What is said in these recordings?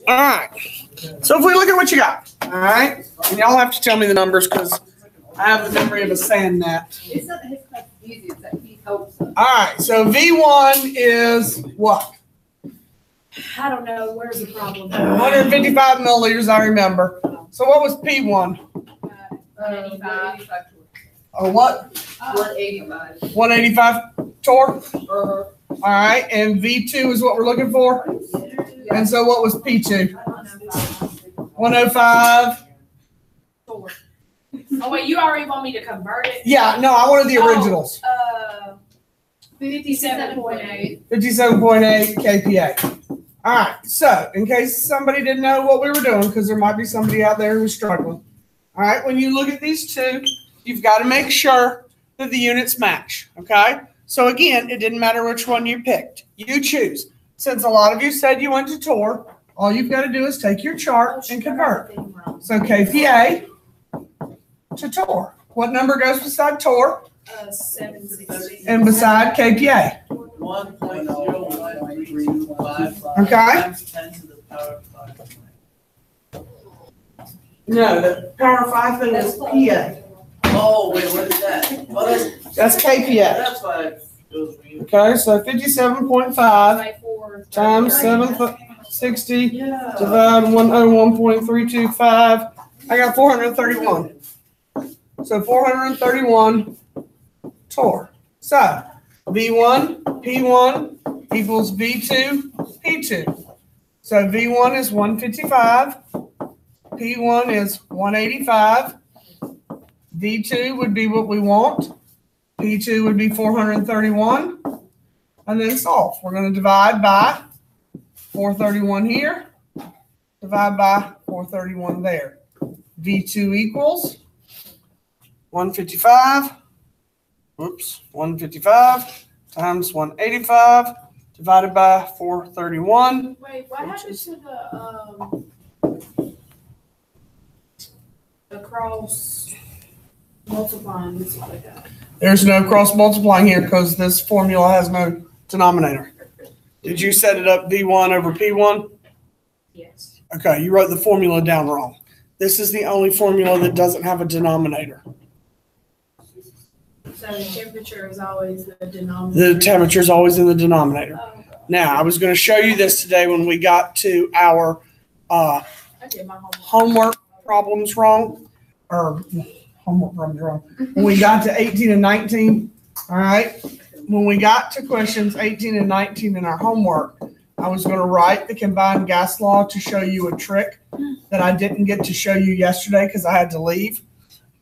All right. So if we look at what you got, all right, and y'all have to tell me the numbers because I have the memory of a sand gnat. It's not that his stuff's easy, it's that he helps us. All right. So V1 is what? I don't know. Where's the problem? 155 milliliters, I remember. So what was P1? 185. Or what? 185. 185 torque? All right. And V2 is what we're looking for? And so what was P2? 105. Oh wait, you already want me to convert it? Yeah, no, I wanted the originals. 57.8. 57.8 kPa. All right, so in case somebody didn't know what we were doing, because there might be somebody out there who's struggling. All right, when you look at these two, you've got to make sure that the units match, okay? So again, it didn't matter which one you picked. You choose. Since a lot of you said you went to TOR, all you've got to do is take your chart and convert. So kPa to TOR. What number goes beside TOR? 760. And beside kPa? 1.01325 Okay. times 10 to the power of 5. No, the power of 5 thing is PA. Oh, wait, what is that? Oh, That's kPa. that's why it was weird. Okay, so 57.5 times 760 divide 101.325. I got 431. So 431 torr. So V1, P1 equals V2, P2. So V1 is 155. P1 is 185. V2 would be what we want. P2 would be 431. And then solve. We're going to divide by 431 here. Divide by 431 there. V2 equals 155. Oops. 155 times 185 divided by 431. Wait, what happened to the cross multiplying and stuff like that? There's no cross multiplying here because this formula has no denominator. Did you set it up V1 over P1? Yes. Okay, you wrote the formula down wrong. This is the only formula that doesn't have a denominator. So the temperature is always the denominator. The temperature is always in the denominator. Oh, okay. Now, I was going to show you this today when we got to our I did my homework. homework problems wrong, or homework problems wrong. When we got to 18 and 19, all right, when we got to questions 18 and 19 in our homework, I was going to write the combined gas law to show you a trick that I didn't get to show you yesterday because I had to leave.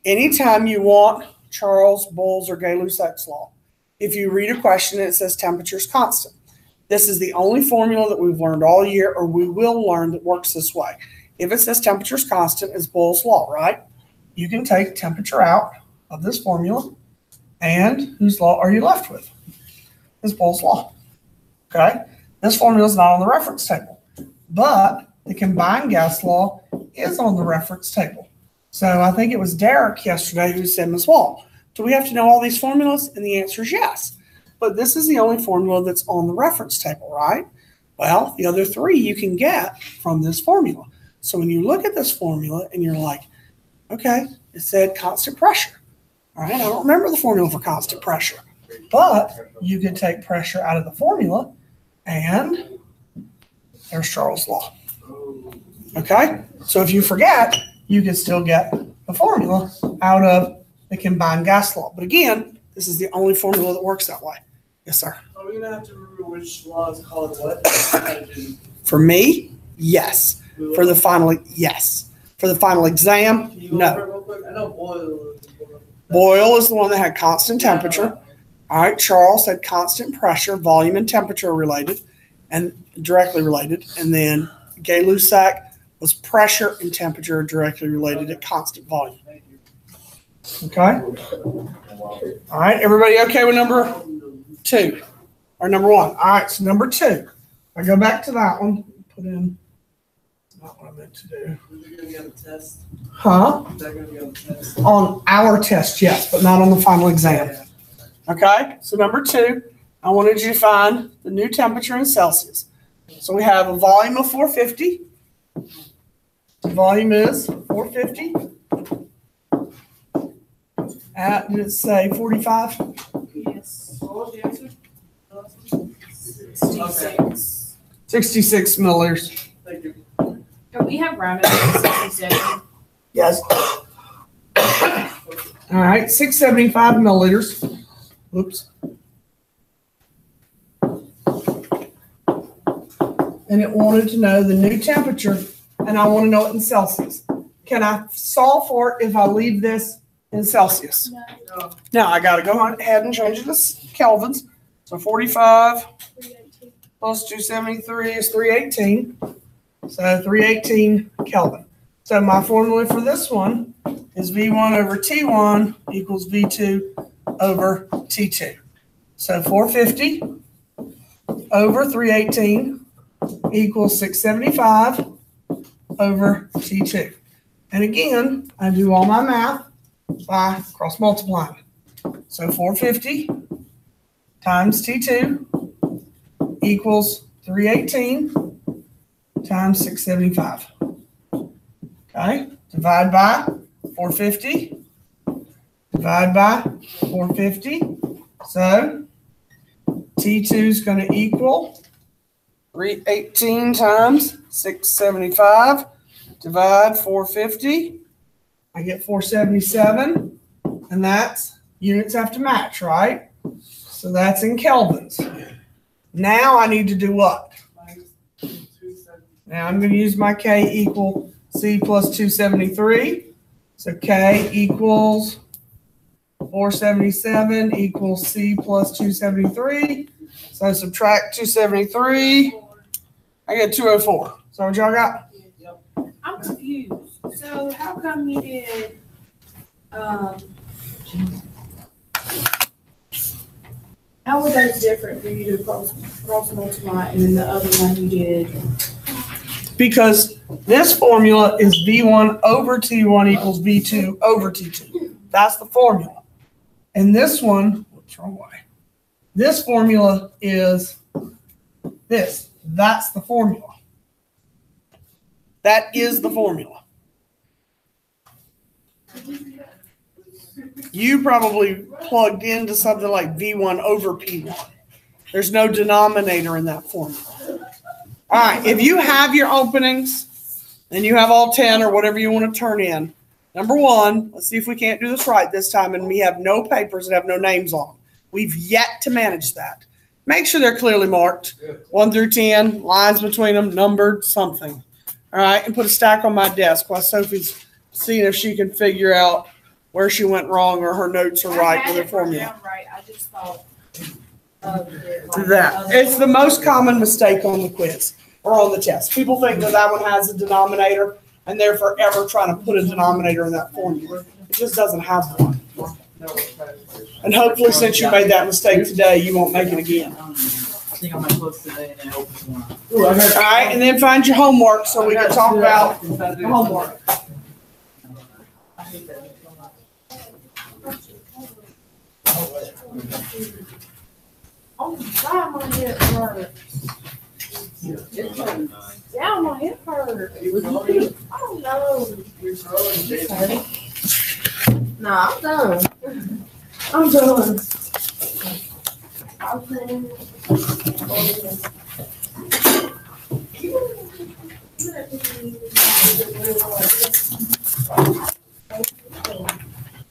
Anytime you want Charles, Boyle's, or Gay-Lussac's law, if you read a question and it says temperature is constant, this is the only formula that we've learned all year, or we will learn, that works this way. If it says temperature is constant, it's Boyle's law, right? You can take temperature out of this formula, and whose law are you left with? It's Boyle's law. Okay? This formula is not on the reference table, but the combined gas law is on the reference table. So I think it was Derek yesterday who said, Ms. Wall, do we have to know all these formulas? And the answer is yes. But this is the only formula that's on the reference table, right? Well, the other three you can get from this formula. So when you look at this formula and you're like, okay, it said constant pressure. All right, I don't remember the formula for constant pressure. But you can take pressure out of the formula, and there's Charles' law. Okay? So if you forget, you can still get the formula out of the combined gas law. But again, this is the only formula that works that way. Yes, sir. Are we going to have to remember which law is called what? For me, yes. For the final, yes. For the final exam, Can you no. go over it real quick? I know Boyle. Boyle is the one that had constant temperature. All right, Charles had constant pressure, volume and temperature related, and directly related. And then Gay-Lussac was pressure and temperature directly related at constant volume. Okay. All right, everybody okay with number 2 or number 1? All right, so number 2. I go back to that one. Put in not what I meant to do. Is it going to be on the test? Huh? Is that going to be on the test? On our test, yes, but not on the final exam. Okay, so number 2, I wanted you to find the new temperature in Celsius. So we have a volume of 450 The volume is 450. Did it say 45? Yes. What was the answer? 66. 66 milliliters. Thank you. Can we have ramen at 67? Yes. All right, 675 milliliters. Oops. And it wanted to know the new temperature, and I want to know it in Celsius. Can I solve for it if I leave this in Celsius? No. Now I got to go ahead and change it to kelvins. So 45 plus 273 is 318. So 318 Kelvin. So my formula for this one is V1 over T1 equals V2 over T2. So 450 over 318 equals 675 over T2. And again, I do all my math by cross multiplying. So 450 times T2 equals 318 times 675. Okay, divide by 450, divide by 450. So T2 is going to equal 318 times 675, divide 450. I get 477, and that's units have to match, right? So that's in kelvins. Now I need to do what? Now I'm going to use my K equal C plus 273. So K equals 477 equals C plus 273. So subtract 273. I get 204. So what y'all got? I'm confused. So how come you did, how were those different for you to cross multiply and then the other one you did? Because this formula is V1 over T1 equals V2 over T2. That's the formula. And this one, what's wrong way? This formula is this. That's the formula. That is the formula. You probably plugged into something like V1 over P1. There's no denominator in that formula. All right, if you have your openings and you have all 10 or whatever you want to turn in, number one, let's see if we can't do this right this time, and we have no papers that have no names on them. We've yet to manage that. Make sure they're clearly marked, 1 through 10, lines between them, numbered, something. All right, and put a stack on my desk while Sophie's seeing if she can figure out where she went wrong or her notes are right with her formula. Right, I just thought That. It's the most common mistake on the quiz or on the test. People think that that one has a denominator and they're forever trying to put a denominator in that formula. It just doesn't have one. And hopefully since you made that mistake today, you won't make it again. I think I'm not close today and then open tomorrow. All right, and then find your homework so we can talk about the homework. Oh God, my hip hurts. Yeah, my hip hurts. Oh no. Nah, I'm done. I'm done.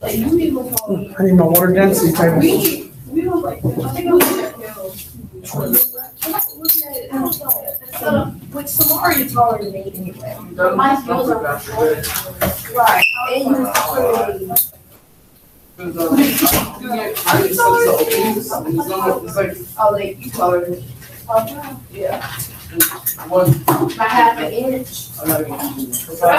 Like you even I need my water density table. we don't like that. I think I'm Which some are you taller than me anyway? My skills are Right. And you're taller than me. Are you taller than me? Oh, like you taller than me. Yeah. By half an inch. I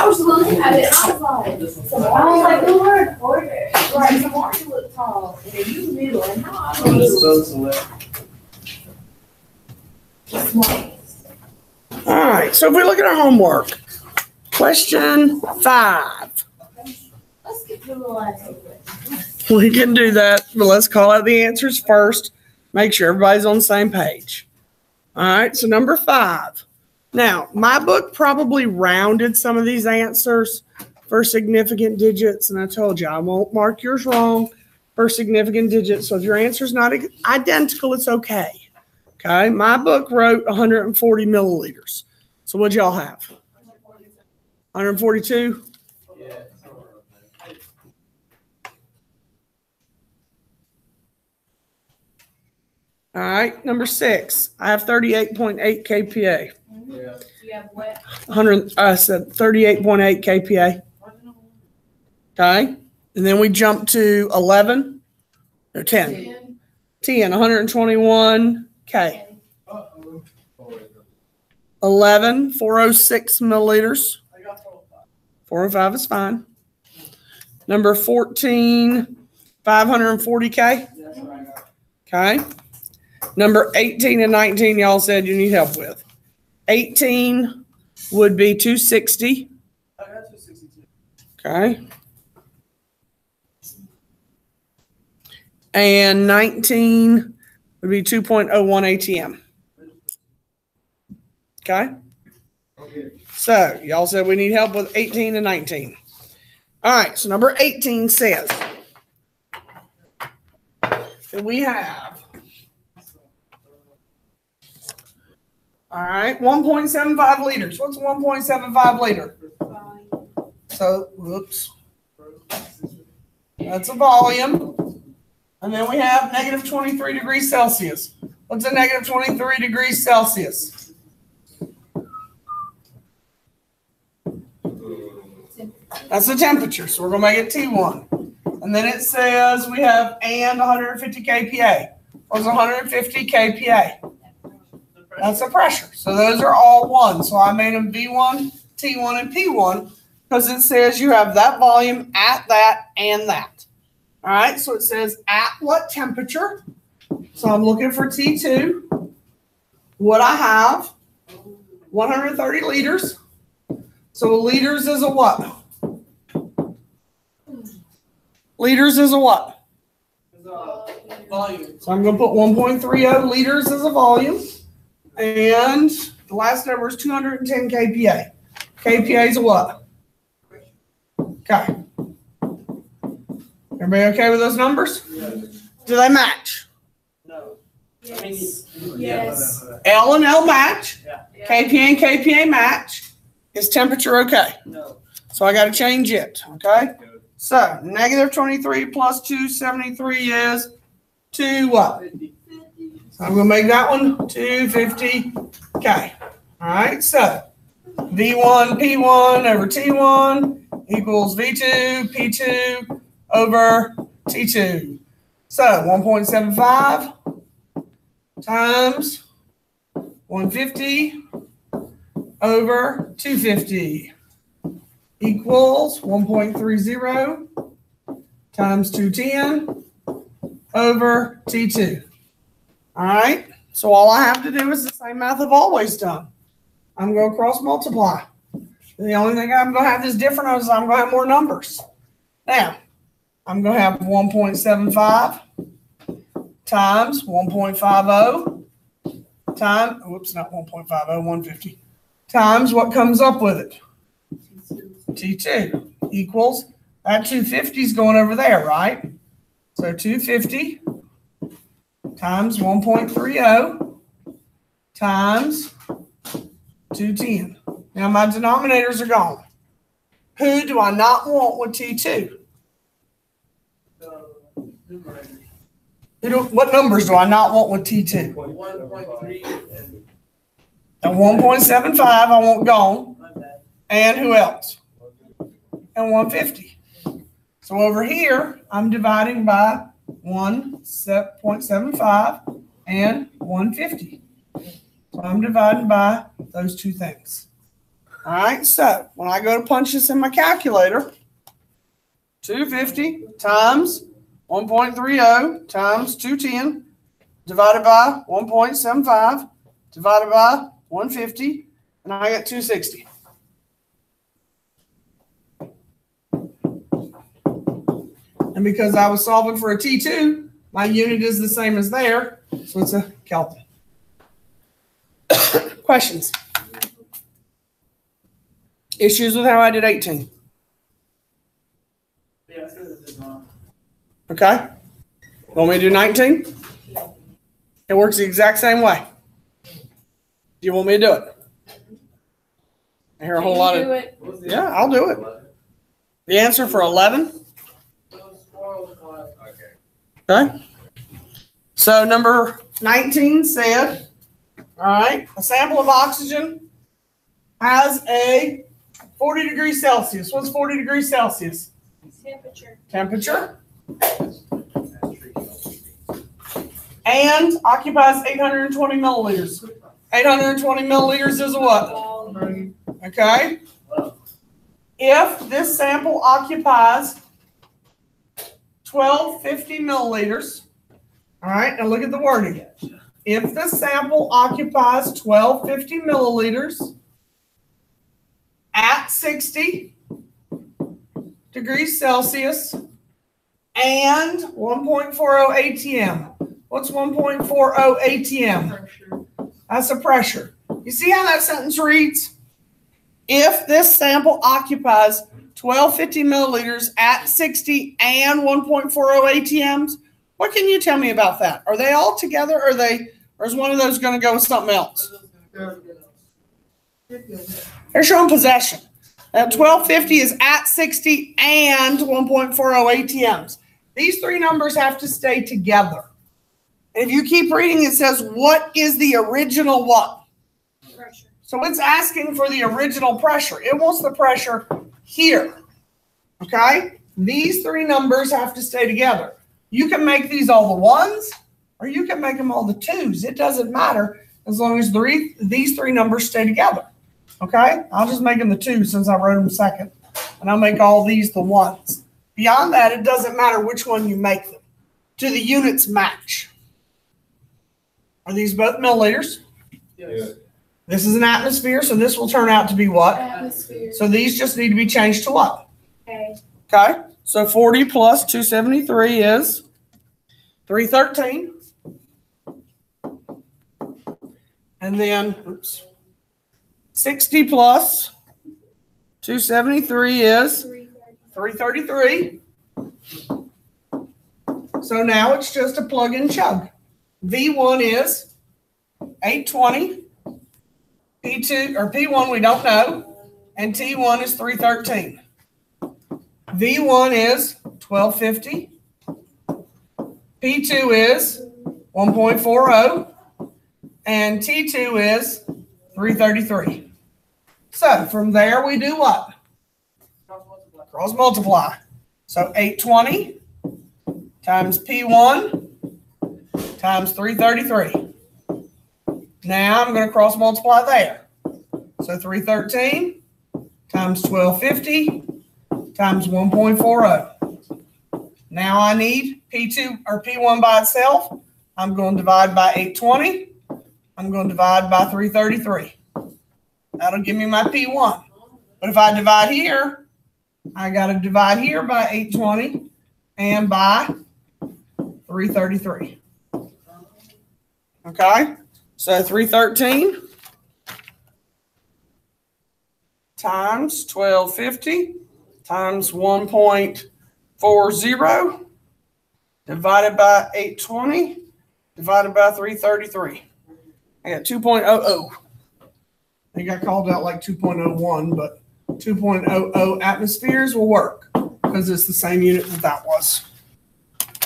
was looking at it, I was like, the word order. Right, Samara you look tall, and then you middle, and now I look small. All right, so if we look at our homework, question 5. Let's get to the last one. We can do that, but let's call out the answers first. Make sure everybody's on the same page. All right, so number 5. Now, my book probably rounded some of these answers for significant digits, and I told you I won't mark yours wrong for significant digits. So if your answer is not identical, it's okay. Okay, my book wrote 140 milliliters. So what'd y'all have? 142? Yeah. All right, number 6. I have 38.8 kPa. Yeah. You have what? 100. I said 38.8 kPa. Okay, and then we jump to 11 or 10. 10, 121 K. 11, 406 milliliters. 405 is fine. Number 14, 540 K. Okay. Number 18 and 19, y'all said you need help with. 18 would be 260. I got 262. Okay. And 19 would be 2.01 ATM. Okay. So y'all said we need help with 18 and 19. All right. So number 18 says that we have, all right, 1.75 liters. What's 1.75 liter? So, whoops. That's a volume. And then we have negative 23 degrees Celsius. What's a negative 23 degrees Celsius? That's the temperature. So we're going to make it T1. And then it says we have and 150 kPa. What's 150 kPa? That's the pressure. So those are all one. So I made them V1, T1, and P1 because it says you have that volume at that and that. All right. So it says at what temperature? So I'm looking for T2. What I have, 130 liters. So liters is a what? Liters is a what? Volume. So I'm going to put 1.30 liters as a volume. And the last number is 210 kPa. kPa is a what? Okay. Everybody okay with those numbers? Yes. Do they match? No. Yes. Yes. L and L match. Yeah. kPa and kPa match. Is temperature okay? No. So I got to change it. Okay. So negative 23 plus 273 is 2 what? 50. So I'm going to make that one 250. Okay. All right. So V1, P1 over T1 equals V2, P2 over T2. So 1.75 times 150 over 250 equals 1.30 times 210 over T2. All right, so all I have to do is the same math I've always done. I'm going to cross multiply. The only thing I'm going to have that's different is I'm going to have more numbers. Now, I'm going to have 1.75 times 1.50 times, whoops, not 1.50, 150, times what comes up with it. T2 equals, that 250 is going over there, right? So 250 times 1.30 times 210. Now my denominators are gone. Who do I not want with T2? What numbers do I not want with T2? 1.3 And 1.75 I want gone. And who else? And 150. So over here, I'm dividing by 1.75 and 150. So I'm dividing by those two things. All right, so when I go to punch this in my calculator, 250 times 1.30 times 210 divided by 1.75 divided by 150, and I get 260. And because I was solving for a T2, my unit is the same as there, so it's a Kelvin. Questions? Issues with how I did 18? Yeah, I said it is wrong. Okay. Want me to do 19? It works the exact same way. Do you want me to do it? I hear a whole lot Can you of. do it? What's the Yeah, I'll do it. The answer for 11. Okay. So number 19 said, all right, a sample of oxygen has a 40 degrees Celsius. What's 40 degrees Celsius? Temperature. Temperature. And occupies 820 milliliters. 820 milliliters is a what? Okay. If this sample occupies 1250 milliliters, all right, now look at the wording. If the sample occupies 1250 milliliters at 60 degrees Celsius and 1.40 ATM. What's 1.40 ATM? That's a pressure. You see how that sentence reads? If this sample occupies 1250 milliliters at 60 and 1.40 ATMs, what can you tell me about that? Are they all together, or is one of those going to go with something else? They're showing possession. 1250 is at 60 and 1.40 ATMs. These three numbers have to stay together. And if you keep reading, it says, what is the original what? Pressure. So it's asking for the original pressure. It wants the pressure here. Okay? These three numbers have to stay together. You can make these all the ones, or you can make them all the twos. It doesn't matter as long as these three numbers stay together. Okay? I'll just make them the twos since I wrote them second. And I'll make all these the ones. Beyond that, it doesn't matter which one you make them. Do the units match? Are these both milliliters? Yes. This is an atmosphere, so this will turn out to be what? Atmosphere. So these just need to be changed to what? Okay. Okay? So 40 plus 273 is 313. And then, 60 plus 273 is 333. So now it's just a plug and chug. V1 is 820. P2 or P1 we don't know. And T1 is 313. V1 is 1250. P2 is 1.40. And T2 is 333. So from there we do what? Cross multiply. So 820 times P1 times 333. Now I'm going to cross multiply there. So 313 times 1250 times 1.40. Now I need P2 or P1 by itself. I'm going to divide by 820. I'm going to divide by 333. That'll give me my P1. But if I divide here, I got to divide here by 820 and by 333. Okay? So 313 times 1250 times 1.40 divided by 820 divided by 333. I got 2.00. I think I called out like 2.01, but 2.00 atmospheres will work because it's the same unit that was.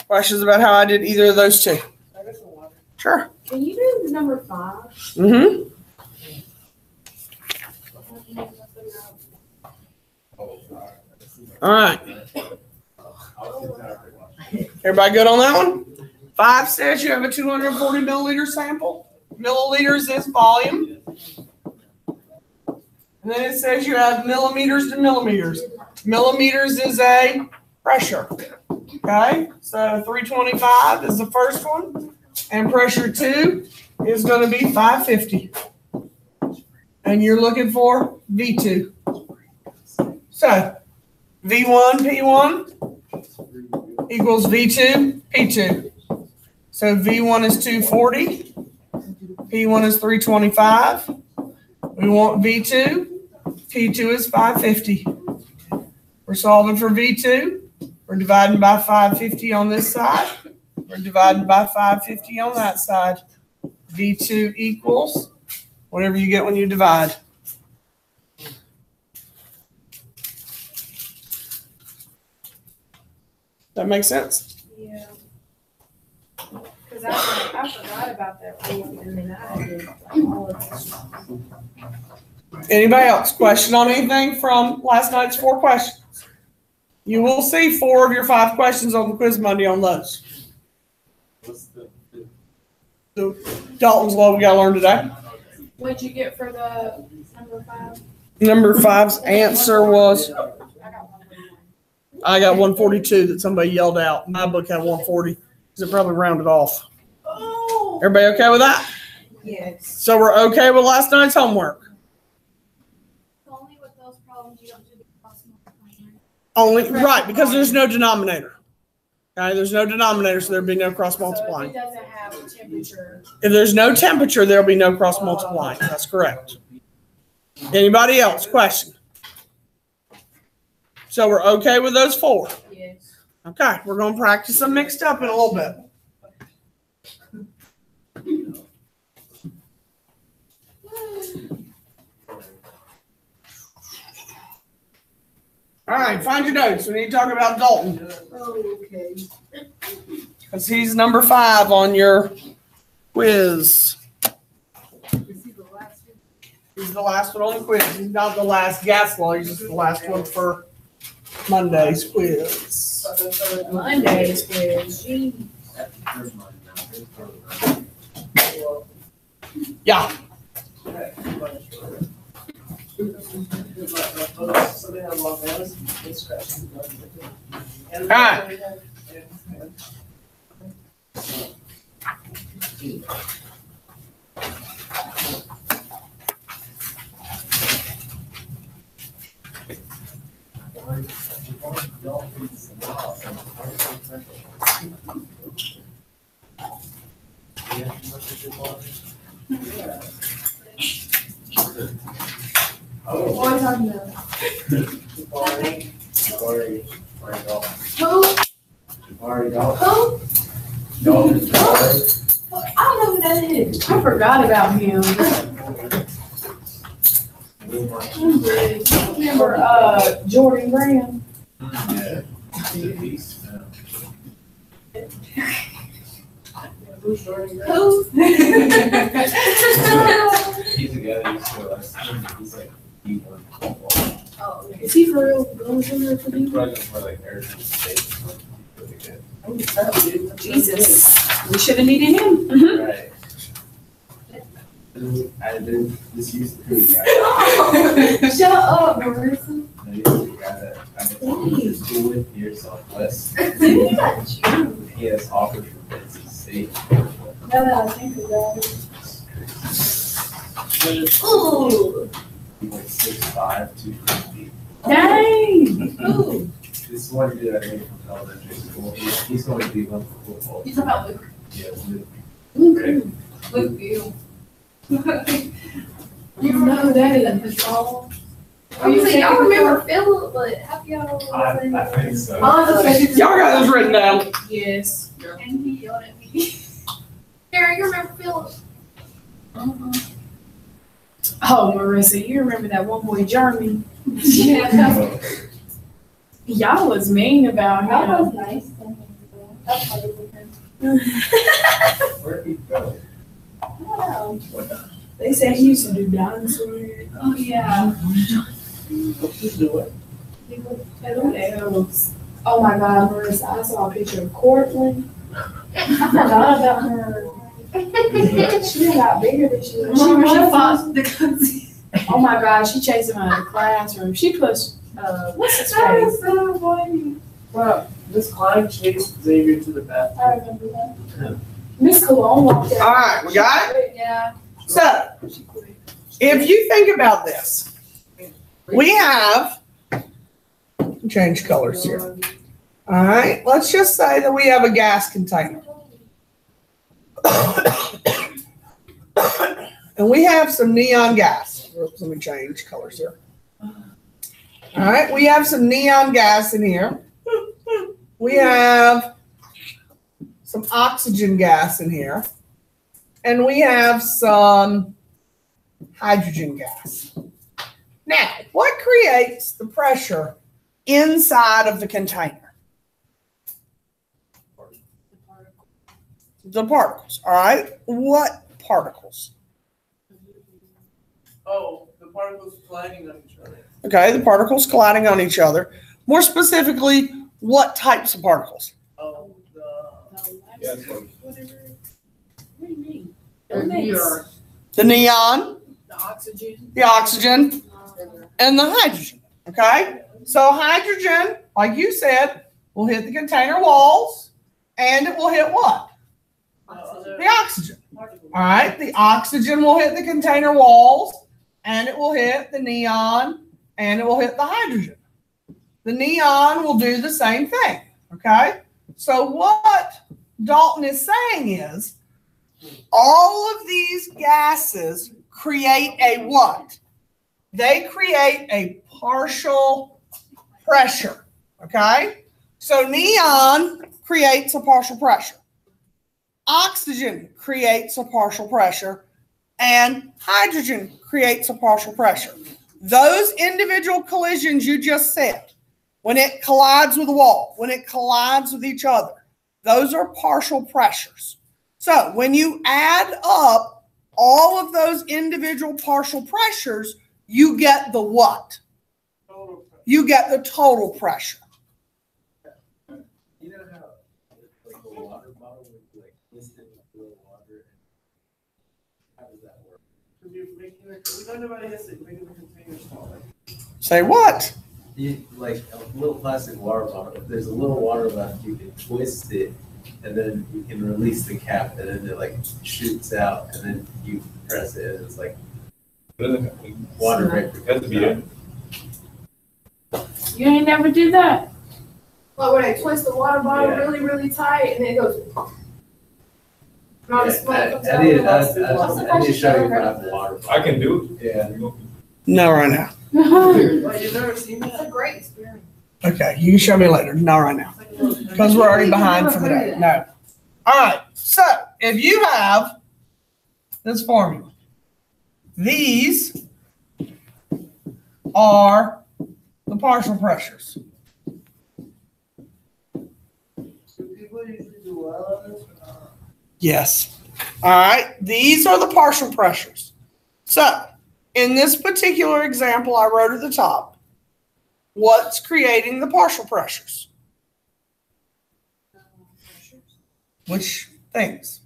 Questions about how I did either of those two? Sure. Can you do number 5? Mm-hmm. All right. Everybody good on that one? 5 says you have a 240 milliliter sample. Milliliters is volume. And then it says you have millimeters to millimeters. Millimeters is a pressure. Okay, so 325 is the first one. And pressure 2 is going to be 550. And you're looking for V2. So V1, P1 equals V2, P2. So V1 is 240. P1 is 325. We want V2. P2 is 550. We're solving for V2. We're dividing by 550 on this side. We're dividing by 550 on that side. V2 equals whatever you get when you divide. That makes sense? Yeah. Cause I forgot about that rule and then I did like all of this. Anybody else question on anything from last night's 4 questions? You will see 4 of your 5 questions on the quiz Monday on those. The Dalton's Law we got to learn today. What'd you get for the number 5? Number 5's answer was, I got 141. I got 142 that somebody yelled out. My book had 140 because it probably rounded off. Oh. Everybody okay with that? Yes. So we're okay with last night's homework? Only with those problems you don't do the cross multiplying. Only, right, because there's no denominator. Okay, there's no denominator, so there'll be no cross So if multiplying. it doesn't have a temperature. If there's no temperature, there'll be no cross multiplying. That's correct. Anybody else? Question? So we're okay with those 4? Yes. Okay, we're going to practice them mixed up in a little bit. All right, find your notes. We need to talk about Dalton Okay. because he's number 5 on your quiz. He's the last one on the quiz. He's not the last gas law. He's just the last one for Monday's quiz. Monday's quiz. Gee. Yeah. All right. What are you talking about? Who? Who? I don't know who that is. I forgot about him. Remember, Jordan Graham? Yeah. Who's Jordan Graham? Who? He's a guy that used to he's like D1 football. Oh, Is he for real going somewhere for He's you? probably for like Arizona State. Really good. Jesus, we should have needed him. Right. I did this used to be a guy. shut up, Marissa. I used to be a guy that I went to school with here at Southwest. He has offers from Boise State. Now that I think about it. Ooh. He's like 6'5", 250. Dang! Ooh. This is one dude I knew from elementary school. He's going to be one for football. You talking about Luke? Yeah, Luke. Luke, you. You know that is all. I was like, y'all remember Philip, but have y'all? I think so. Y'all got those written down. Yes. And he yelled at me. Karen, you remember Philip? Oh, Marissa, you remember that one boy, Jeremy? Yeah. Y'all was mean about That was him. nice. That's funny with him. Where'd he go? I don't know. They said he used to do dinosaurs. Oh, yeah. Who's doing? Oh my God, Marissa, I saw a picture of Cortland. I forgot about her. She got bigger than she was. She was. the cousin. Oh my God, she chased him out of the classroom. She pushed, what's his face? so funny. Well, Miss Klein chased Xavier to the bathroom. I remember that. Miss Cologne walked out. All right, we got it? Yeah. So if you think about this, we have, change colors here. All right, let's just say that we have a gas container. And we have some neon gas. Oops, let me change colors here. All right, we have some neon gas in here. We have some oxygen gas in here. And we have some hydrogen gas. Now, what creates the pressure inside of the container? The particles, all right? What particles? Oh, the particles colliding on each other. Okay, the particles colliding on each other. More specifically, what types of particles? Oh, Yeah, What do you mean? The neon, The oxygen. and the hydrogen, okay? So hydrogen, like you said, will hit the container walls, and it will hit what? The oxygen. All right, the oxygen will hit the container walls, and it will hit the neon, and it will hit the hydrogen. The neon will do the same thing, okay? So what Dalton is saying is all of these gases create a what? They create a partial pressure, okay? So neon creates a partial pressure. Oxygen creates a partial pressure, and hydrogen creates a partial pressure. Those individual collisions you just said, when it collides with a wall, when it collides with each other, those are partial pressures. So when you add up all of those individual partial pressures, you get the what? You get the total pressure. You know how like a water bottle would like twist it with a little water? How does that work? we learned about it yesterday, making the container smaller. Say what? You, like a little plastic water bottle, if there's a little water left, you can twist it and then you can release the cap and then it like shoots out and then you press it and it's like water vapor. You ain't never do that? Like where they twist the water bottle Yeah. really, really tight and then it goes. Not as I much. need to show you how to water bottle. I can do it. Yeah. No, right now. Well, you've never seen It's a that? great experience. Okay, you can show me later. Not right now. Because we're already behind for the day. No. All right. So if you have this formula, these are the partial pressures. Do people usually do well on this? Yes. All right. These are the partial pressures. So in this particular example I wrote at the top, what's creating the partial pressures? Which things?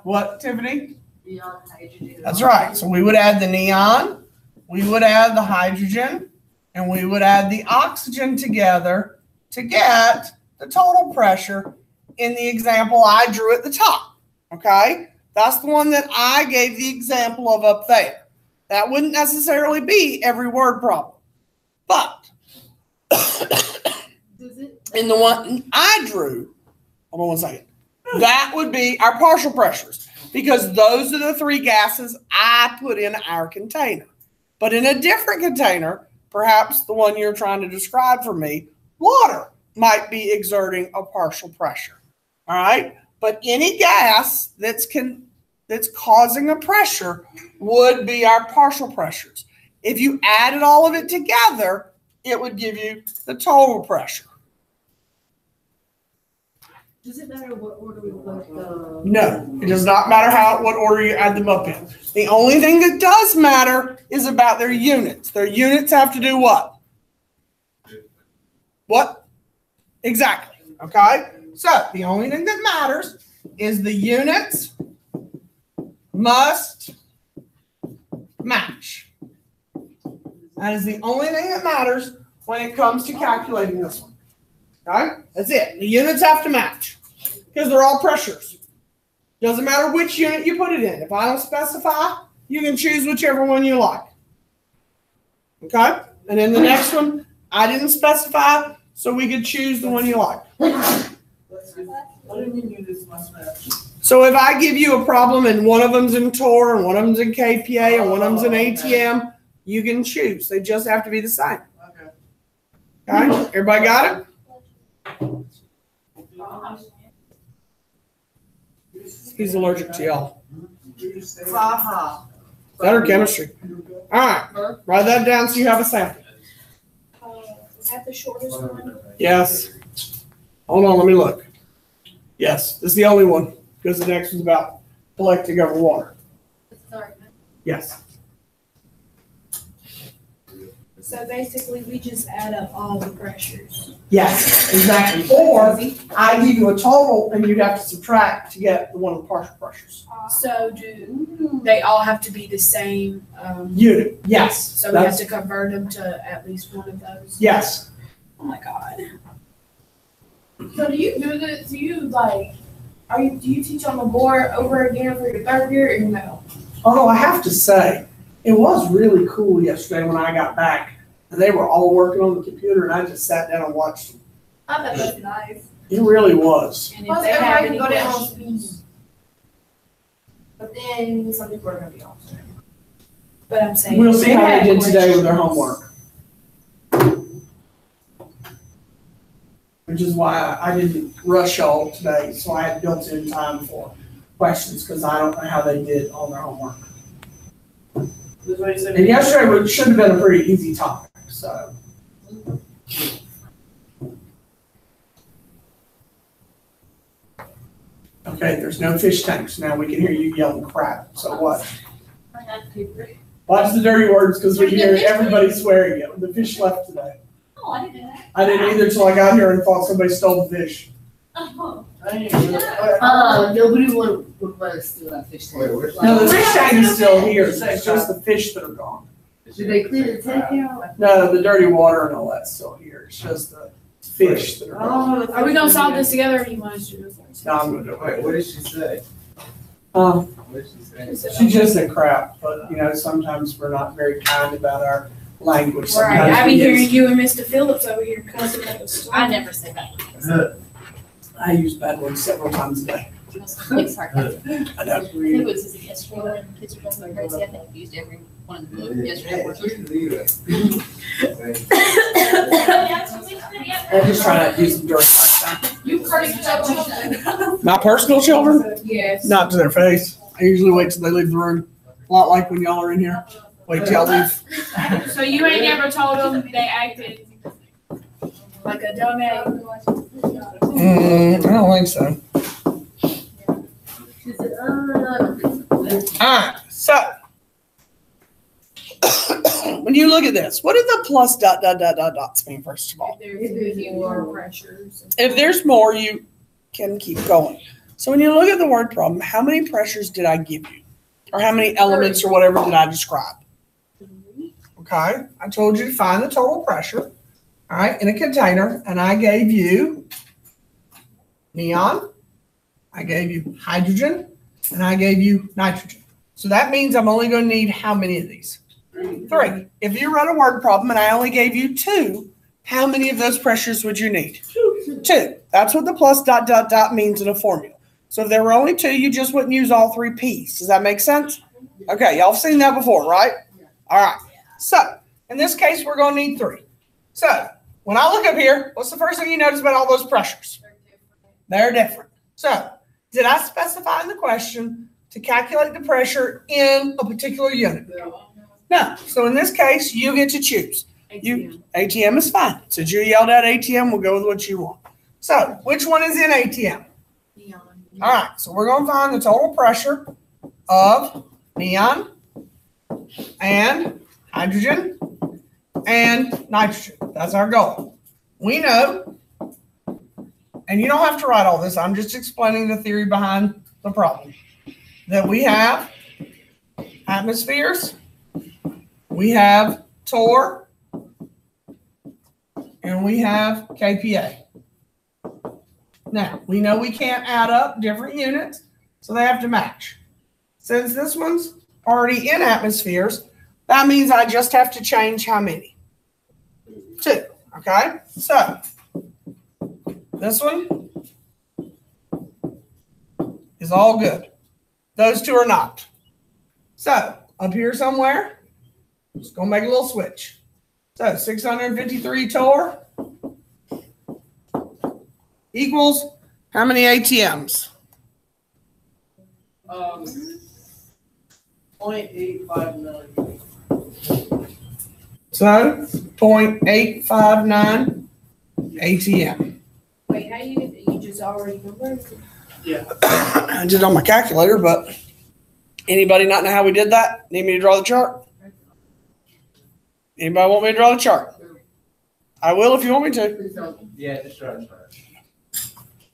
What, Tiffany? That's right. So we would add the neon, we would add the hydrogen, and we would add the oxygen together to get the total pressure in the example I drew at the top. Okay? That's the one that I gave the example of up there. That wouldn't necessarily be every word problem. But in the one I drew, hold on one second, that would be our partial pressures because those are the three gases I put in our container. But in a different container, perhaps the one you're trying to describe for me, water might be exerting a partial pressure. All right? But any gas that's causing a pressure would be our partial pressures. If you added all of it together, it would give you the total pressure. Does it matter what order we put the? No, it does not matter what order you add them up in. The only thing that does matter is about their units. Their units have to do what? What? Exactly. Okay? So the only thing that matters is the units must match. That is the only thing that matters when it comes to calculating this one. Okay? That's it. The units have to match because they're all pressures. Doesn't matter which unit you put it in. If I don't specify, you can choose whichever one you like. Okay? And then the next one, I didn't specify, so we could choose the one you like. What do you mean you just must match? So if I give you a problem and one of them's in TOR and one of them's in KPA and one of them's in ATM, You can choose. They just have to be the same. Okay. Okay? Everybody got it? He's allergic to y'all. Ha ha. That or chemistry. All right. Write that down so you have a sample. Is that the shortest one? Yes. Hold on, let me look. Yes, this is the only one because the next one's about collecting over water. Yes. So basically, we just add up all the pressures. Yes, exactly. Or I give you a total and you'd have to subtract to get the one with partial pressures. So do they all have to be the same? Unit, yes. So we have to convert them to at least one of those? Yes. Oh my God. So do you do this, do you teach on the board over again for your third year or no? Although I have to say, it was really cool yesterday when I got back and they were all working on the computer and I just sat down and watched them. I bet that's nice. It really was. And if Plus they have everybody any can go down on questions, speed. But then some people are gonna be off. but I'm saying. We'll if see how have they did today with their questions- homework. Which is why I didn't rush y'all today, so I had built in time for questions, because I don't know how they did on their homework. This way you said. And yesterday should have been a pretty easy topic, so. Okay, there's no fish tanks, now we can hear you yelling crap, so what? Watch the dirty words, because we can hear everybody swearing it, the fish left today. Oh, I didn't know that. I didn't either till I got here and thought somebody stole the fish. Nobody would let us steal that fish tank. No, the fish tank is still here, it's just the fish that are gone. Did they clear the tank out? No, the dirty water and all that's still here, it's just the fish that are gone. Are we gonna solve this together or do you want us to do this? No, I'm gonna do Wait, it. what did she say? Um, What did she say? she just said crap, but you know, sometimes we're not very kind about our language. Right, Sometimes I be we hearing use- you and Mr. Phillips over here cussing at the store. I never say that. I use bad words several times a day. It's sarcastic. I don't I think read it it. was yesterday when kids were going crazy. I think we used every one of the books yesterday. I'm just trying not to use them during lunchtime. You heard it. My personal children, Yes. not to their face. I usually wait till they leave the room. A lot like when y'all are in here. Wait till y'all leave. So you ain't never told them they acted like a dumbass? I don't think so. Alright, so when you look at this, what did the plus dots mean, first of all? If there's more pressures. If there's more, you can keep going. So when you look at the word problem, how many pressures did I give you? Or how many elements or whatever did I describe? Okay, I told you to find the total pressure, all right, in a container, and I gave you neon, I gave you hydrogen, and I gave you nitrogen. So that means I'm only going to need how many of these? 3. If you run a word problem and I only gave you 2, how many of those pressures would you need? 2. That's what the plus dot means in a formula. So if there were only 2, you just wouldn't use all 3 P's. Does that make sense? Okay, y'all have seen that before, right? All right. So in this case, we're going to need 3. So when I look up here, what's the first thing you notice about all those pressures? They're different. So did I specify in the question to calculate the pressure in a particular unit? No. So in this case, you get to choose. ATM is fine. Since you yelled out ATM, we'll go with what you want. So which one is in ATM? All right. So we're going to find the total pressure of neon and hydrogen and nitrogen. That's our goal. We know, and you don't have to write all this, I'm just explaining the theory behind the problem, that we have atmospheres, we have torr, and we have kPa. Now, we know we can't add up different units, so they have to match. Since this one's already in atmospheres, that means I just have to change how many? 2, okay? So, this one is all good. Those 2 are not. So, up here somewhere, Just gonna make a little switch. So 653 torr equals how many ATMs? 0.85 million. So 0.859 ATM. Wait, how you just already converted? I did it on my calculator, but anybody not know how we did that? Need me to draw the chart? Anybody want me to draw the chart? I will if you want me to. Yeah, just try it.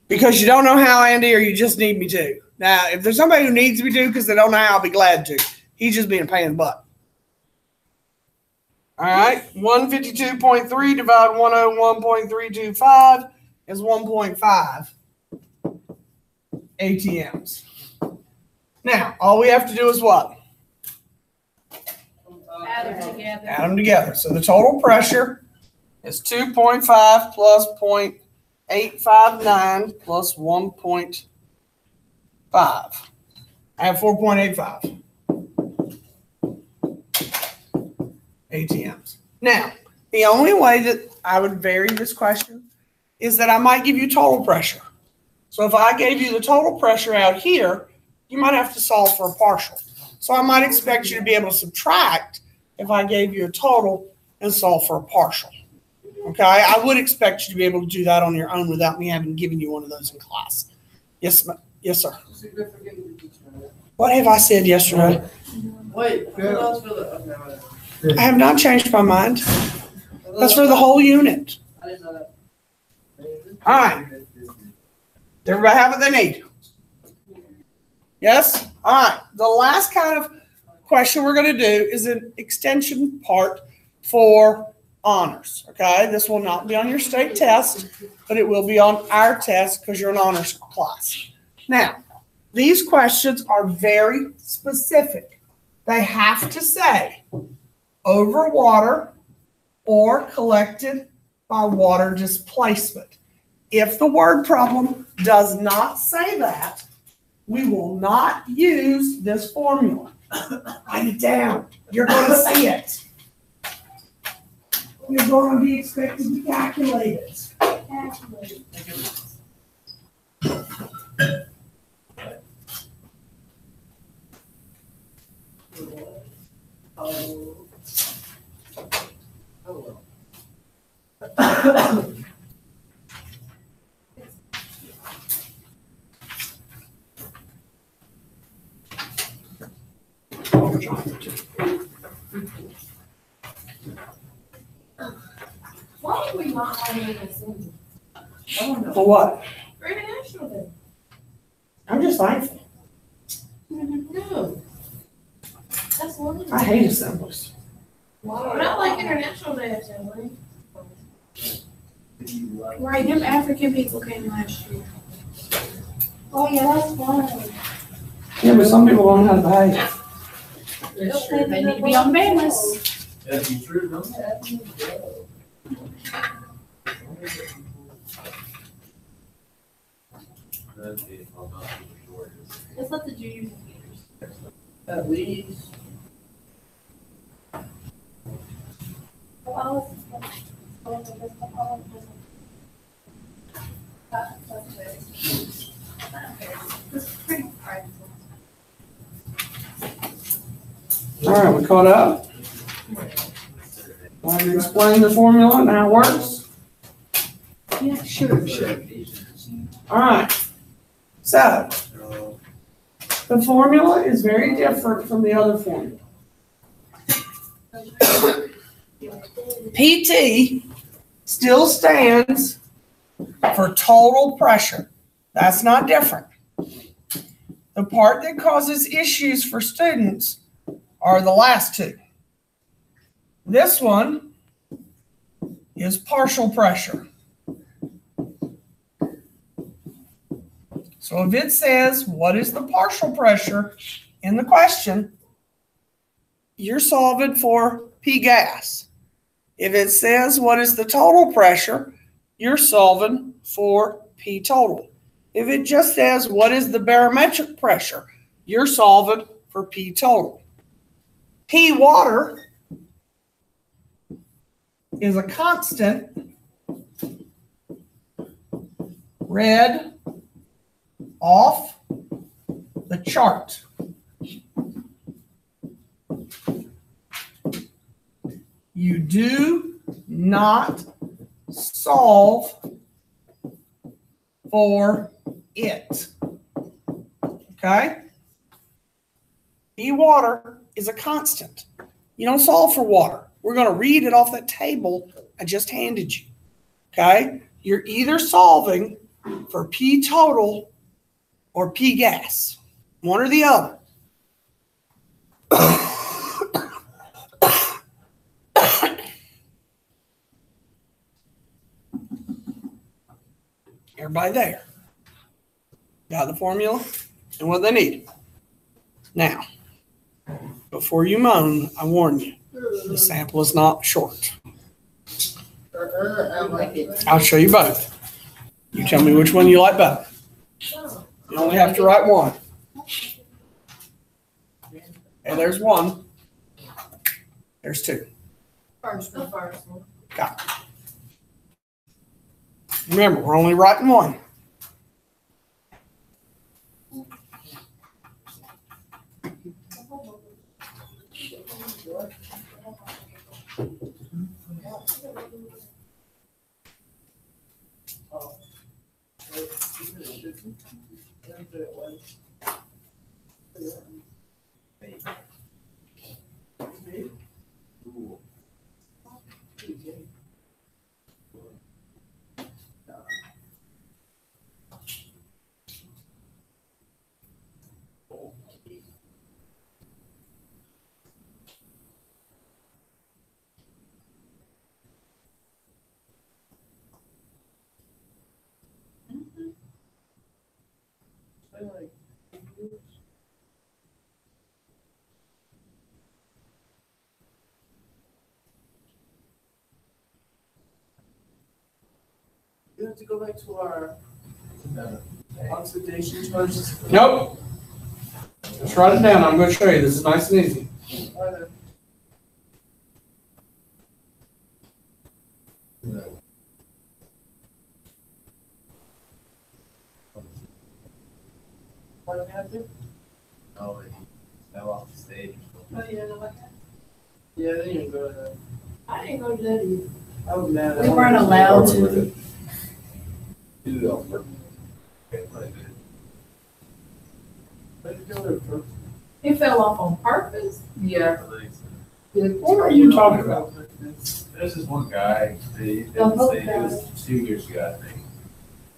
Because you don't know how, Andy, or you just need me to. Now, if there's somebody who needs me to because they don't know how, I'll be glad to. He's just being a pain in the butt. All right, 152.3 divided 101.325 is 1.5 ATMs. Now, all we have to do is what? Add them together. Add them together. So the total pressure is 2.5 plus 0.859 plus 1.5. I have 4.85 ATMs. Now, the only way that I would vary this question is that I might give you total pressure. So if I gave you the total pressure out here, you might have to solve for a partial. So I might expect you to be able to subtract if I gave you a total and solve for a partial. Okay, I would expect you to be able to do that on your own without me having given you one of those in class. Yes, yes, sir. What have I said yesterday? Wait, what else for the, okay, I have not changed my mind. That's for the whole unit. I didn't know that. All right. Does everybody have what they need? Yes? All right. The last kind of question we're going to do is an extension part for honors. Okay? This will not be on your state test, but it will be on our test because you're an honors class. Now, these questions are very specific. They have to say over water or collected by water displacement. If the word problem does not say that, we will not use this formula. Write it down. You're going to see it. You're going to be expected to calculate it. Why are we not having an assembly? For what? For International Day. I'm just thankful. No. That's one. I hate assemblies. Wow. Not like International Day assembly. Right, them African people came last year. Oh, yeah, that's fun. Yeah, but some people don't know how to behave. Okay, they need to be on bandless. That'd be true, no? Let's let the juniors. At least. All right, we caught up. Want to explain the formula and how it works? Yeah, sure. All right. So, the formula is very different from the other formula. PT still stands for total pressure. That's not different. The part that causes issues for students are the last two. This one is partial pressure. So if it says, what is the partial pressure in the question, you're solving for P gas. If it says, what is the total pressure, you're solving for P total. If it just says, what is the barometric pressure, you're solving for P total. P water is a constant, read off the chart. You do not solve for it. Okay? Water is a constant. You don't solve for water. We're going to read it off that table I just handed you. Okay? You're either solving for P total or P gas. One or the other. Everybody there? Got the formula and what they need. Now, before you moan, I warn you, the sample is not short. I like it. I'll show you both. You tell me which one you like better. You only have to write one. And there's one. There's two. First one. Got it. Remember, we're only writing one. You have to go back to our oxidation charges. Nope. Just write it down. I'm going to show you. This is nice and easy. What happened? Oh, he fell off the stage. Oh, yeah, I like that. Yeah, they didn't go to that. I didn't go to that either. I was mad at We weren't allowed to. Where did you go there from? He fell off on purpose. Yeah. What are you talking about? There's this one guy, it The hook was 2 years ago, I think.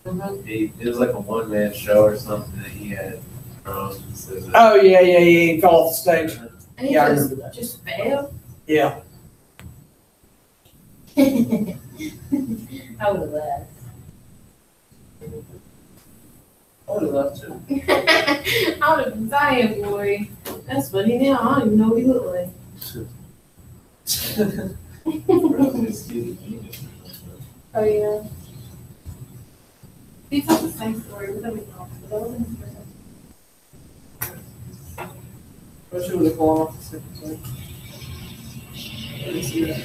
Mhm. It was like a one-man show or something that he had drums. Oh, yeah. He fell off the stage. And he Yeah, I just fell. Yeah. I would have laughed. I would have loved to. I would have been dying, boy. That's funny now. I don't even know what he looked like. Oh, yeah. He told the same story with everything else, but that wasn't his first. I should have fallen off the second side. I didn't see that.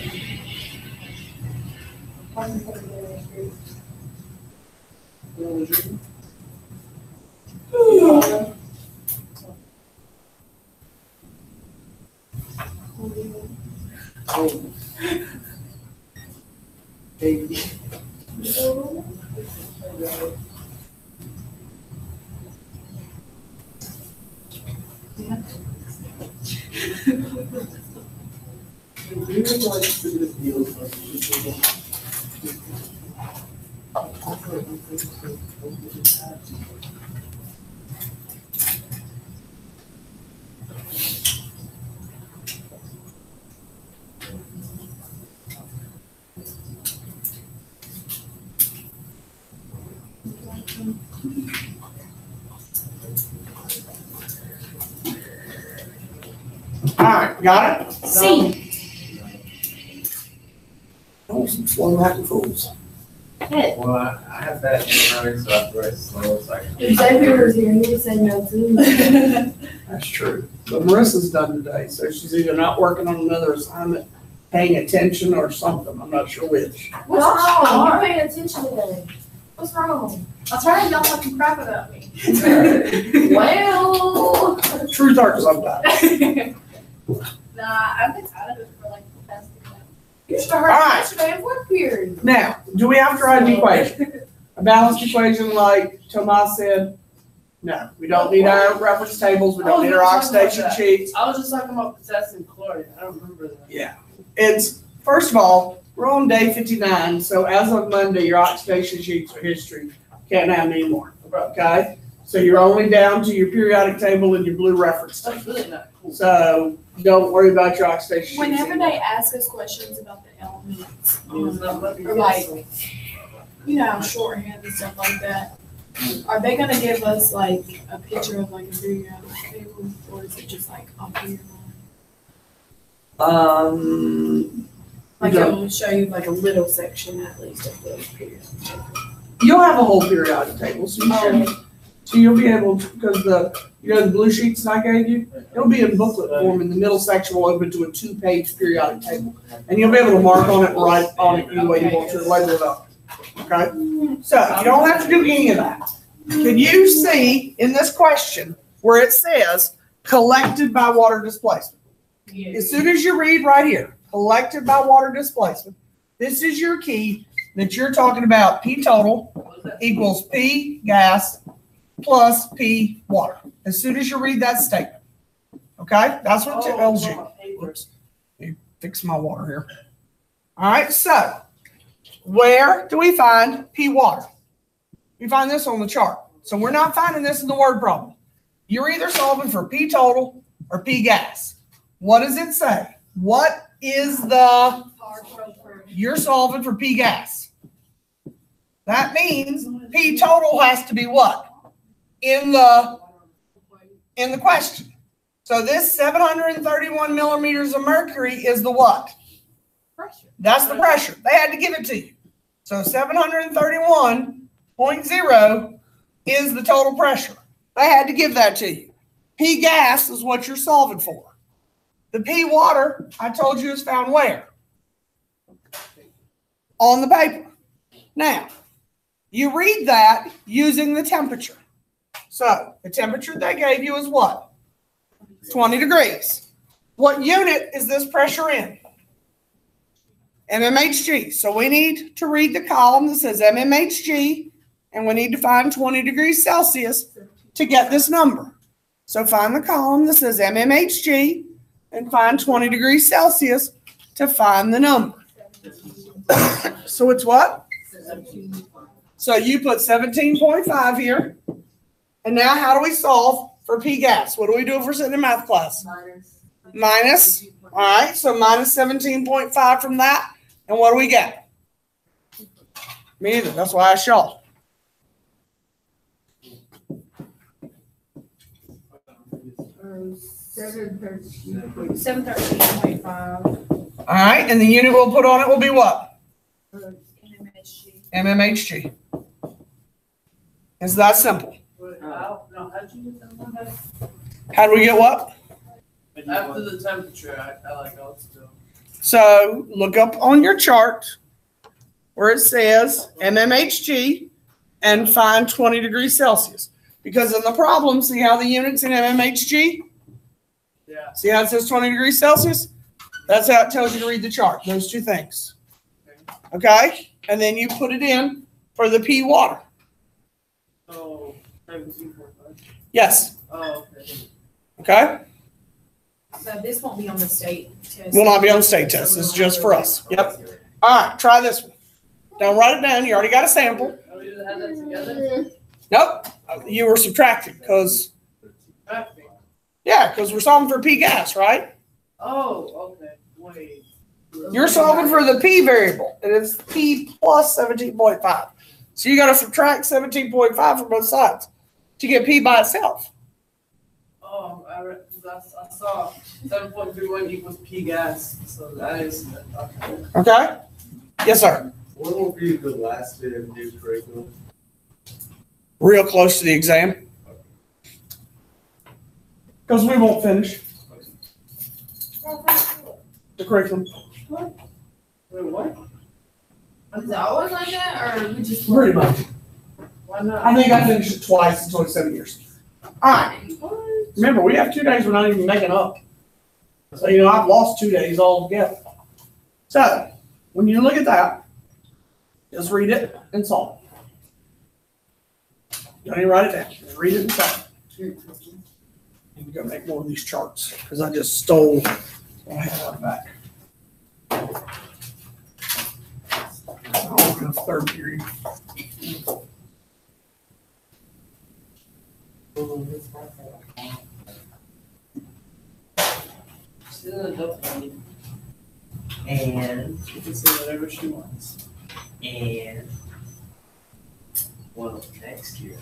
You know what you're Oh. Baby. All right. Got it? See. Oh, some slow acting fools. Well, I have that running, so I have to write slow, so I can. If Xavier was here, he would say no too. That's true. But Marissa's done today, so she's either not working on another assignment paying attention or something. I'm not sure which. What's wrong? You're paying attention today. What's wrong? I'm tired of y'all talking crap about me. Well. Truth hurts sometimes. Nah, I've been out of it for like the past 2 months. You should have heard All right. yesterday in fourth period. Now, do we have to write an equation? A balanced equation like Tomas said? No, we don't need our reference tables. We don't need our oxidation sheets. I was just talking about potassium chloride. I don't remember that. Yeah. It's, first of all, we're on day 59, so as of Monday, your oxidation sheets or history can't have any more. Okay? So you're only down to your periodic table and your blue reference table. That's really not cool. So don't worry about your oxidation sheets. Whenever they ask us questions about the elements, It's not letting me or like, guess. you know, shorthand and stuff like that, are they gonna give us like a picture of like a periodic table, or is it just like on here? Like Yeah. it'll show you like a little section at least of the periodic table. You'll have a whole periodic table, so you should. So you'll be able to, because the blue sheets I gave you, it'll be in booklet form, and the middle section will open to a 2-page periodic table. And you'll be able to mark on it and write on it any way you want to, label it up. Okay? So you don't have to do any of that. Can you see in this question where it says collected by water displacement? As soon as you read right here, collected by water displacement, this is your key that you're talking about. P total equals P gas plus P water. As soon as you read that statement. Okay? That's what it tells you. Whoops. Let me fix my water here. All right, so where do we find P water? We find this on the chart. So we're not finding this in the word problem. You're either solving for P total or P gas. What does it say? What is the, you're solving for P gas. That means P total has to be what? In the question. So this 731 millimeters of mercury is the what? Pressure. That's the pressure. They had to give it to you. So 731.0 is the total pressure. They had to give that to you. P gas is what you're solving for. The P water, I told you, is found where? On the paper. Now, you read that using the temperature. So the temperature they gave you is what? 20 degrees. What unit is this pressure in? mmHg. So we need to read the column that says mmHg, and we need to find 20 degrees Celsius to get this number. So find the column that says mmHg and find 20 degrees Celsius to find the number. So it's what? So you put 17.5 here. And now how do we solve for P gas? What do we do if we're sitting in math class? Minus. All right, so minus 17.5 from that. And what do we get? Me either. That's why I shot. $713.5. All right, and the unit we'll put on it will be what? mmHg. mmHg. It's that simple. How'd you get that one? How do we get what? After the temperature, I like I'll still. So look up on your chart where it says mmHg and find 20 degrees Celsius. Because in the problem, see how the unit's in mmHg? Yeah. See how it says 20 degrees Celsius? That's how it tells you to read the chart, those two things. Okay? And then you put it in for the P water. So 17.5. Yes. Oh, okay. Okay? So this won't be on the state test. Will not be on the state test. This is just for us. Yep. All right, try this one. Don't write it down. You already got a sample. Oh, you had that together? Nope. You were subtracting because, yeah, because we're solving for P gas, right? Oh, okay. Wait. You're solving for the P variable. And it's P plus 17.5. So you got to subtract 17.5 from both sides to get P by itself. Oh, I saw 7.31 equals P gas. So that is okay. Okay? Yes, sir. What will be the last bit of new curriculum? Real close to the exam. Because we won't finish the curriculum. Wait, what? Is it always like that, or we just? Pretty much. Why not? I think I finished it twice in 27 years. All right. Remember, we have 2 days we're not even making up. So, I've lost 2 days altogether. So, when you look at that, just read it and solve it. Don't even write it down. Just read it and solve it. I'm going to make more of these charts because I just stole what I had out back. Oh, third period. She's an adult lady. And, She can say whatever she wants. and, well, next year,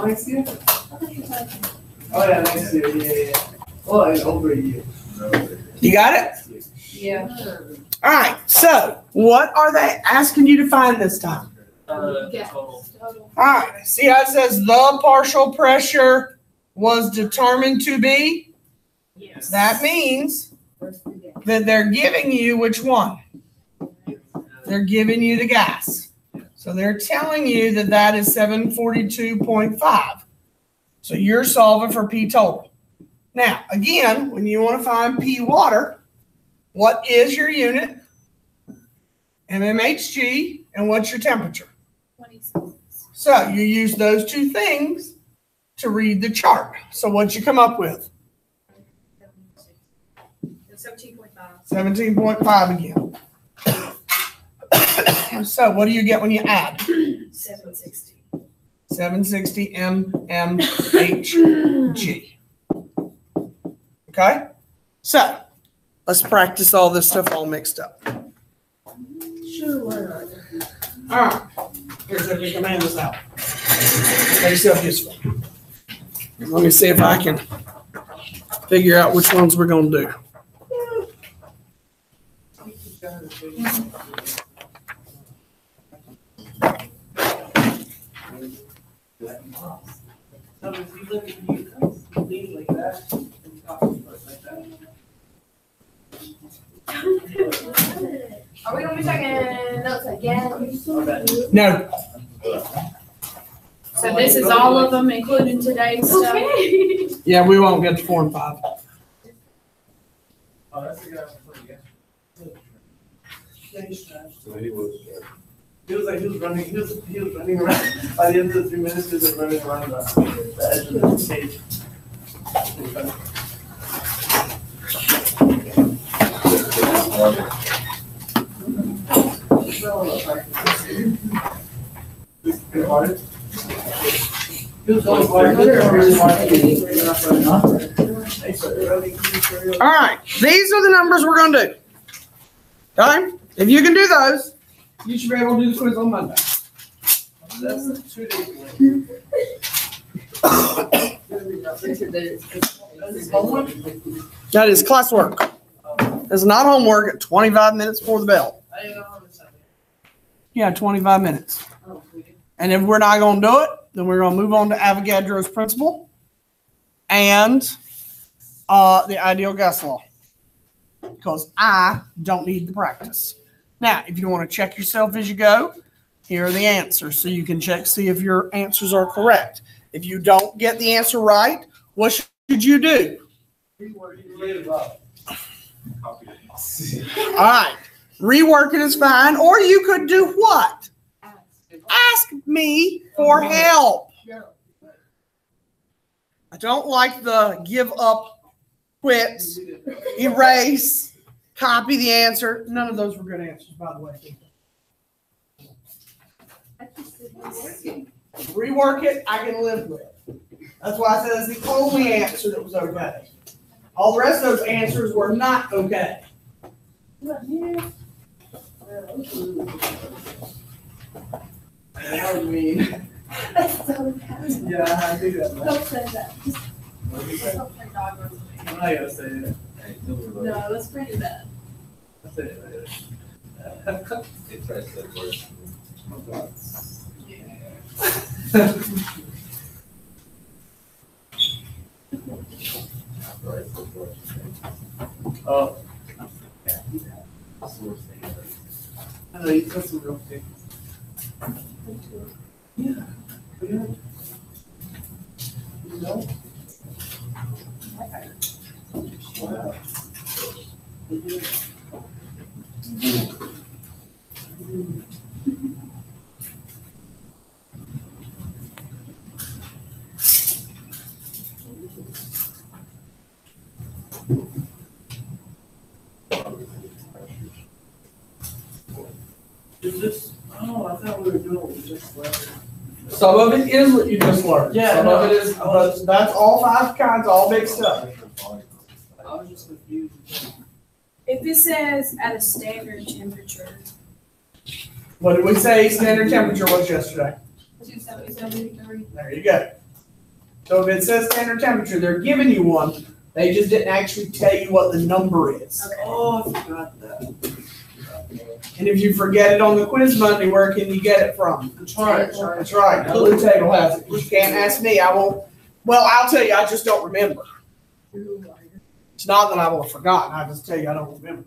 Next year? Oh, yeah, next year, yeah. Well, in over a year. You got it? Yeah. All right. So, what are they asking you to find this time? total. All right. See how it says the partial pressure was determined to be? Yes. That means that they're giving you which one? They're giving you the gas. So they're telling you that that is 742.5. So you're solving for P total. Now, again, when you want to find P water, what is your unit? mmHg, and what's your temperature? 26. So you use those two things to read the chart. So what you come up with? 17.5. 17.5 again. So what do you get when you add? 760. 760 mmHg. Okay? So let's practice all this stuff all mixed up. Sure. All right. Here's how you command this out. Make yourself useful. Let me see if I can figure out which ones we're going to do. So if you look at you, lean like that, and talk like that. Are we gonna be taking notes again? No. So this is all of them, including today's stuff. Okay. Yeah, we won't get to 4 and 5. Oh, that's the guy before you So he was running around. By the end of the 3 minutes, he was like running around the edge of the stage. All right. These are the numbers we're going to do. Okay? If you can do those, you should be able to do the quiz on Monday. That's 2 days away. Homework? That is classwork. It's not homework at 25 minutes before the bell. I didn't know how much time. Yeah, 25 minutes. Oh, sweetie. And if we're not going to do it, then we're going to move on to Avogadro's principle and the ideal gas law. Because I don't need the practice. Now, if you want to check yourself as you go, here are the answers. So you can check, see if your answers are correct. If you don't get the answer right, what should you do? All right. Rework it is fine. Or you could do what? Ask me for help. I don't like the give up, quit, erase, copy the answer. None of those were good answers, by the way. Rework it, I can live with. That's why I said it's the only answer that was okay. All the rest of those answers were not okay. That was mean. Yeah, I think that. Don't say that. Just I'm not gonna say it. no, that's pretty bad. I'll say it later. It's right, so it works. Oh. I know, you got some real things. Yeah. Yeah. You know? Wow. Is this, oh, I thought we were doing what we just learned. Some of it is what you just learned. Yeah, Some no, of it is, but that's all 5 kinds, all big stuff. I was just confused. If it says at a standard temperature, What did we say standard temperature was yesterday? 277 There you go. So if it says standard temperature, they're giving you one. They just didn't actually tell you what the number is. Oh, I forgot that. And if you forget it on the quiz Monday, where can you get it from? The chart. That's right. Blue table has it. You can't ask me. I won't. Well, I'll tell you. I just don't remember. It's not that I will have forgotten. I just tell you I don't remember.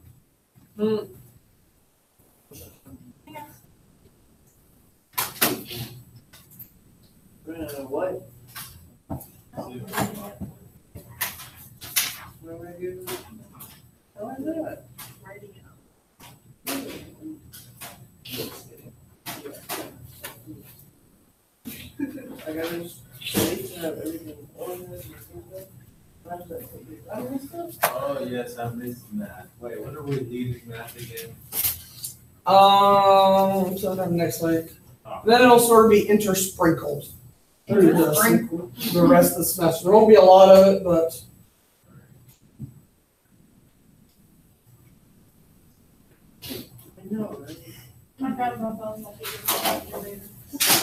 What? Where are you? How is that? I got this shake and have everything organized and stuff. Oh, yes, I missed math. Wait, when are we leaving math again? Sometime next week. Then it'll sort of be intersprinkled through the rest of the semester. There won't be a lot of it, but I know, right? My grandma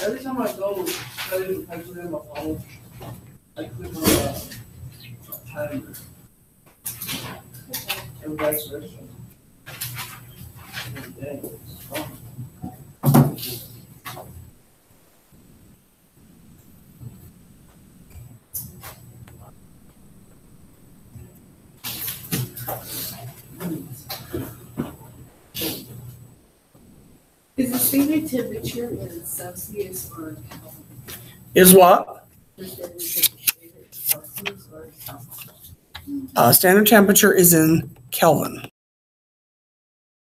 Every time I go study, I put in my phone. I click on the timer. And vice versa. Dang, it's fun. Is the standard temperature in Celsius or Kelvin? is what? The standard temperature in Celsius or Kelvin? Standard temperature is in Kelvin.